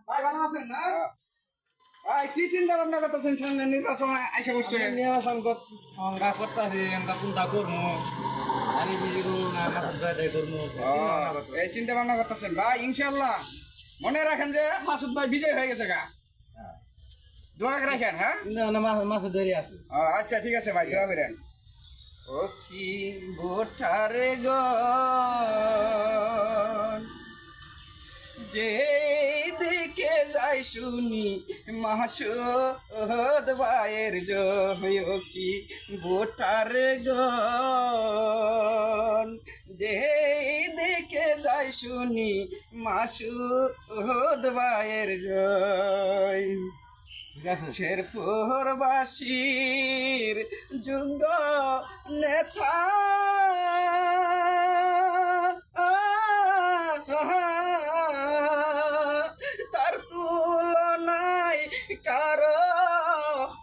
ভাই ভালো আছেন না? ভাই কি চিন্তা ভাবনা করতেছেন সামনে নির্বাচন আইসা করছে? নির্বাচন করতেছি আমরা কোনটা করবো আমি বিজি করবো না মাথার দায়টাই করবো এই চিন্তা ভাবনা করতেছেন ভাই, ইনশাল্লাহ মনে রাখেন যে মাসুদ ভাই বিজয় হয়ে গেছে গা। দোয়া করে রাখেন। হ্যাঁ মাছের দেরি আছে। আচ্ছা ঠিক আছে ভাই, দোয়া করেন। ও কি বোঠারে গ যে দিকে যাই শুনি মাসুদ ভাইয়ের জয়। ও কি বোঠারে গ যে দিকে যাই শুনি মাসুদ ভাইয়ের জয়। ঠিক আছে শেরপুরবাসীর যোগ্য নেতা তার তুলনায় কারো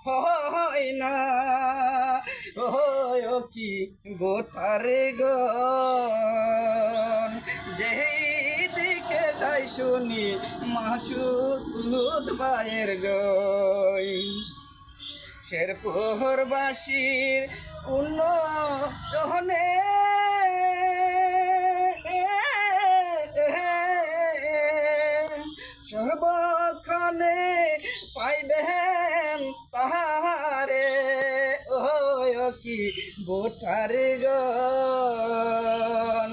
হয় না। ও কি গোটারে গন যেই দিকে যাই শুনি মাসুদ ভাইয়ের জয়। শেরপুরবাসীর উন্নয়নে সর্বক্ষণে পাইবেন তাহারে। ও কি বোঠারে গন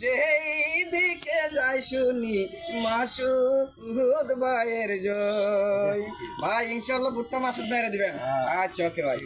যেই দিকে যাই শুনি মাসুদ ভাইয়ের জয়। ভাই ইনশাল্লাহ ভুট্টা মাসুদ ভাইয়ের দিবেন। আচ্ছা ওকে ভাই।